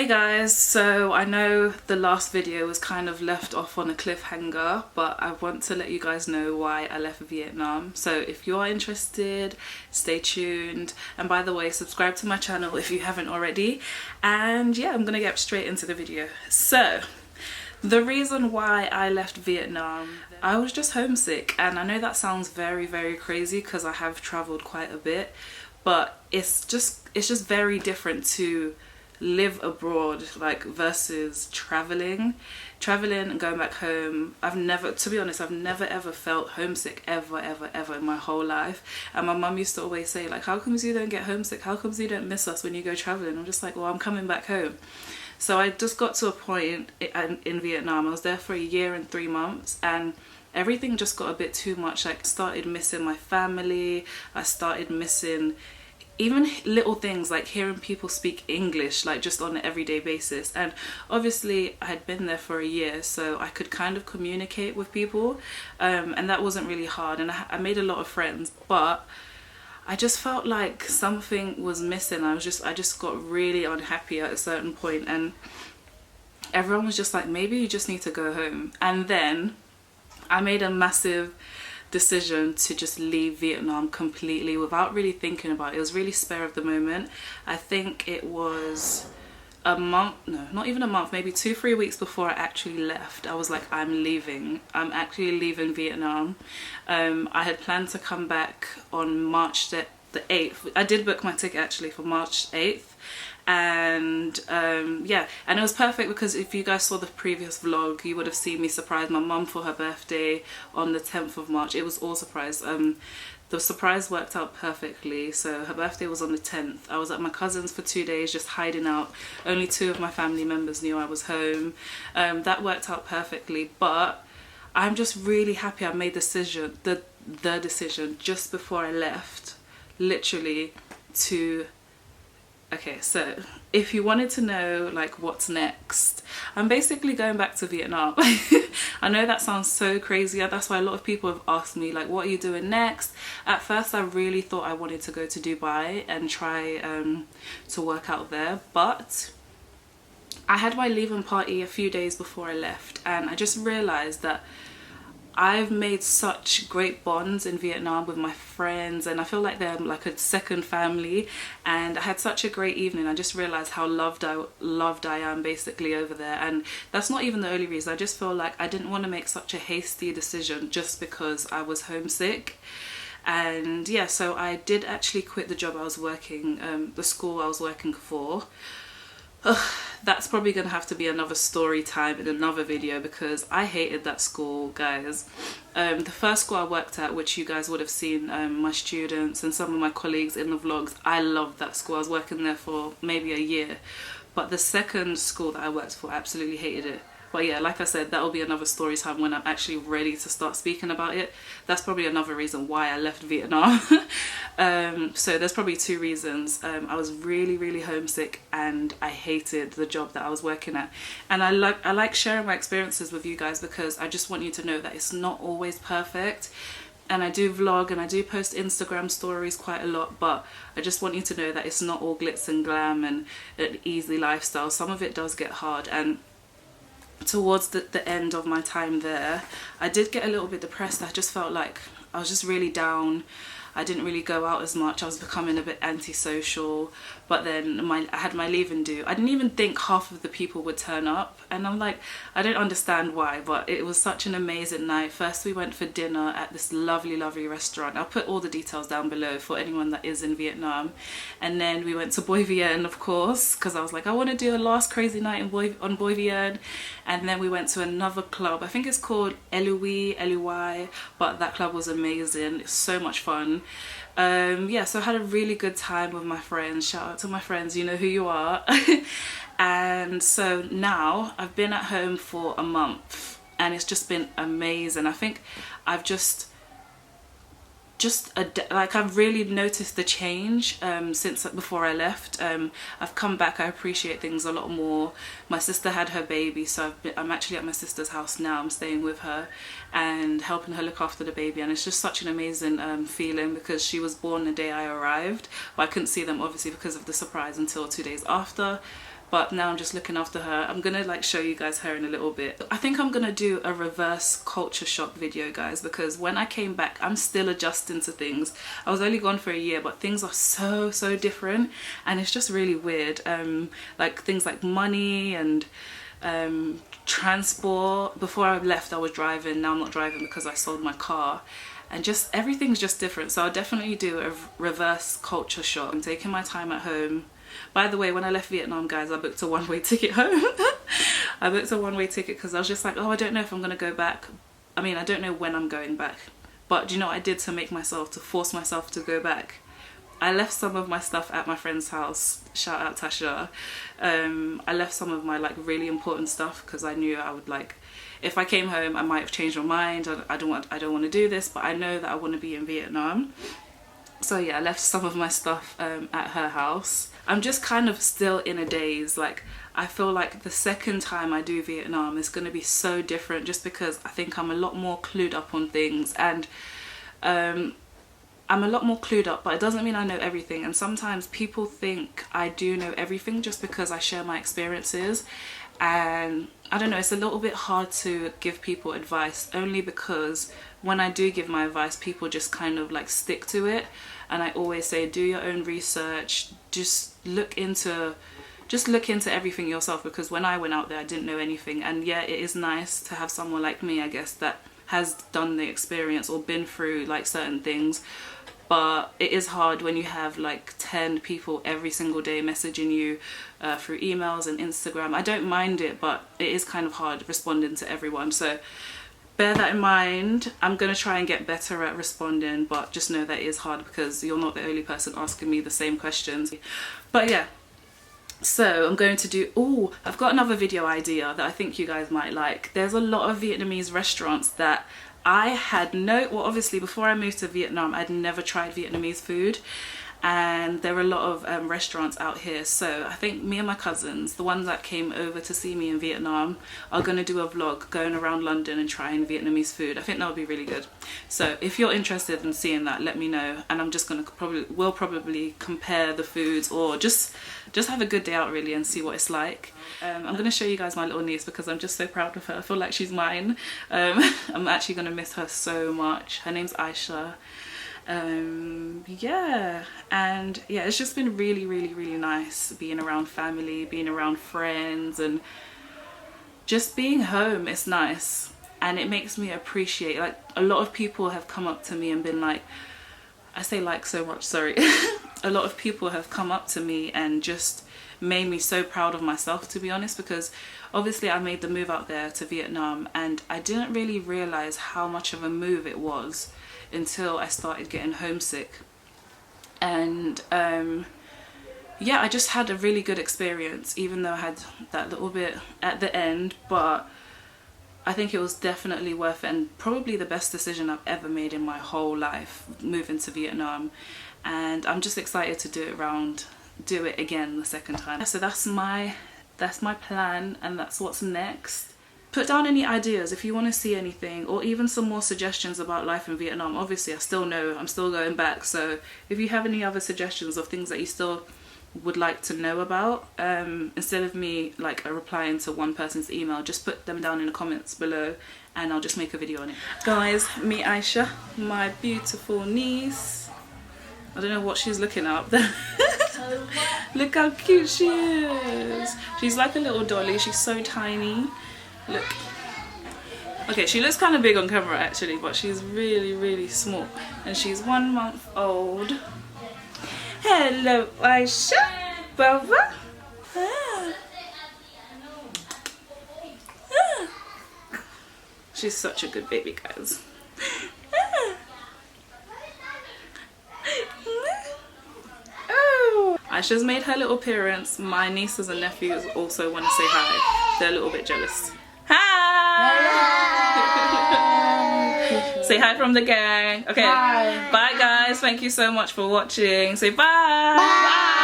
Hey guys, so I know the last video was kind of left off on a cliffhanger, but I want to let you guys know why I left Vietnam. So if you are interested, stay tuned. And by the way, subscribe to my channel if you haven't already. And yeah, I'm gonna get straight into the video. So the reason why I left Vietnam, I was just homesick. And I know that sounds very, very crazy because I have traveled quite a bit, but it's just very different to live abroad versus traveling and going back home. To be honest, I've never ever felt homesick ever in my whole life. And my mum used to always say, like, how comes you don't get homesick, how comes you don't miss us when you go traveling? I'm just like, well, I'm coming back home. So I just got to a point in Vietnam. I was there for 1 year and 3 months, and everything just got a bit too much. Like, I started missing my family, I started missing even little things like hearing people speak English, like just on an everyday basis. And obviously I had been there for 1 year, so I could kind of communicate with people, and that wasn't really hard, and I made a lot of friends, but I just felt like something was missing. I just got really unhappy at a certain point, and everyone was just like, maybe you just need to go home. And then I made a massive decision to just leave Vietnam completely without really thinking about it. It was really spur of the moment. I think it was a month, no, not even a month, maybe 2-3 weeks before I actually left. I was like, I'm leaving. I'm actually leaving Vietnam. I had planned to come back on March the 8th. I did book my ticket actually for March 8th. And yeah, and it was perfect because if you guys saw the previous vlog, you would have seen me surprise my mum for her birthday on the 10th of March. It was all surprise. The surprise worked out perfectly. So her birthday was on the 10th. I was at my cousin's for 2 days just hiding out. Only 2 of my family members knew I was home. That worked out perfectly, but I'm just really happy I made the decision just before I left, literally, to... Okay, so if you wanted to know like what's next, I'm basically going back to Vietnam. I know that sounds so crazy. That's why a lot of people have asked me, like, what are you doing next? At first I really thought I wanted to go to Dubai and try to work out there, but I had my leaving party a few days before I left, and I just realized that I've made such great bonds in Vietnam with my friends, and I feel like they're like a second family, and I had such a great evening. I just realized how loved I am basically over there, and that's not even the only reason. I just feel like I didn't want to make such a hasty decision just because I was homesick. And yeah, so I did actually quit the job I was working, the school I was working for. That's probably gonna have to be another story time in another video because I hated that school, guys. The first school I worked at, which you guys would have seen my students and some of my colleagues in the vlogs, I loved that school. I was working there for maybe 1 year, but the second school that I worked for, I absolutely hated it. But yeah, like I said, that will be another story time when I'm actually ready to start speaking about it. That's probably another reason why I left Vietnam. So there's probably 2 reasons. I was really homesick, and I hated the job that I was working at. And I like sharing my experiences with you guys because I just want you to know that it's not always perfect. And I do vlog and I do post Instagram stories quite a lot, but I just want you to know that it's not all glitz and glam and an easy lifestyle. Some of it does get hard, and towards the end of my time there, I did get a little bit depressed. I just felt like I was just really down. I didn't really go out as much. I was becoming a bit antisocial. But then I had my leaving due. I didn't even think half of the people would turn up, and I'm like, I don't understand why, but it was such an amazing night. First we went for dinner at this lovely restaurant. I'll put all the details down below for anyone that is in Vietnam. And then we went to Boi Vien, of course, because I was like, I want to do a last crazy night on Boi Vien. And then we went to another club. I think it's called Lui, but that club was amazing. It's so much fun. Yeah, so I had a really good time with my friends. Shout out to my friends, you know who you are. And so now I've been at home for a month, and it's just been amazing. I think I've I've really noticed the change since before I left. I've come back, I appreciate things a lot more. My sister had her baby, so I'm actually at my sister's house now. I'm staying with her and helping her look after the baby, and it's just such an amazing feeling because she was born the day I arrived, but I couldn't see them obviously because of the surprise until 2 days after. but now I'm just looking after her. I'm gonna like show you guys her in a little bit. I think I'm gonna do a reverse culture shock video, guys, because when I came back, I'm still adjusting to things. I was only gone for a year, but things are so different, and it's just really weird. Like things like money and transport. Before I left I was driving, now I'm not driving because I sold my car, and just everything's just different. So I'll definitely do a reverse culture shock. I'm taking my time at home. By the way, when I left Vietnam, guys, I booked a one-way ticket home. I booked a one-way ticket because I was just like, oh, I don't know if I'm gonna go back. I mean, I don't know when I'm going back, but do you know what I did to force myself to go back? I left some of my stuff at my friend's house. Shout out Tasha. I left some of my like really important stuff because I knew I would, like, if I came home I might have changed my mind. I don't want to do this, but I know that I want to be in Vietnam. So yeah, I left some of my stuff at her house. I'm just kind of still in a daze. Like, I feel like the second time I do Vietnam is going to be so different, just because I think I'm a lot more clued up on things, and I'm a lot more clued up, but it doesn't mean I know everything. And sometimes people think I do know everything just because I share my experiences, and I don't know, it's a little bit hard to give people advice, only because when I do give my advice, people just kind of like stick to it. And I always say, do your own research, just look into everything yourself, because when I went out there I didn't know anything. And yeah, it is nice to have someone like me, I guess, that has done the experience or been through like certain things. But it is hard when you have like 10 people every single day messaging you through emails and Instagram. I don't mind it, but it is kind of hard responding to everyone. So bear that in mind. I'm going to try and get better at responding, but just know that it is hard because you're not the only person asking me the same questions. But yeah, so I'm going to do, oh, I've got another video idea that I think you guys might like. There's a lot of Vietnamese restaurants that I had well, obviously before I moved to Vietnam I'd never tried Vietnamese food, and there are a lot of restaurants out here. So I think me and my cousins, the ones that came over to see me in Vietnam, are going to do a vlog going around London and trying Vietnamese food. I think that would be really good. So if you're interested in seeing that, let me know, and I'm just going to we'll probably compare the foods, or just have a good day out really and see what it's like. I'm going to show you guys my little niece because I'm just so proud of her. I feel like she's mine. I'm actually going to miss her so much. Her name's Aisha. Yeah, and yeah, it's just been really nice being around family, being around friends, and just being home. It's nice, and it makes me appreciate, like, a lot of people have come up to me and been like, I say like so much, sorry. A lot of people have come up to me and just made me so proud of myself, to be honest, because obviously I made the move out there to Vietnam and I didn't really realize how much of a move it was until I started getting homesick. And yeah, I just had a really good experience, even though I had that little bit at the end, but I think it was definitely worth it, and probably the best decision I've ever made in my whole life, moving to Vietnam. And I'm just excited to do it again the second time. So that's my plan, and that's what's next. Put down any ideas if you want to see anything, or even some more suggestions about life in Vietnam. Obviously I still know I'm still going back, so if you have any other suggestions of things that you still would like to know about, instead of me like replying to one person's email, just put them down in the comments below and I'll just make a video on it. Guys, meet Aisha, my beautiful niece. I don't know what she's looking up there. Look how cute she is. She's like a little dolly. She's so tiny. Look. Okay, she looks kind of big on camera actually, but she's really small. And she's 1 month old. Hello, Aisha. Baba. Ah. Ah. She's such a good baby, guys. Ah. Oh. Aisha's made her little appearance. My nieces and nephews also want to say hi. They're a little bit jealous. Hi! Say hi from the gang. Okay. Bye. Bye guys. Thank you so much for watching. Say bye. Bye.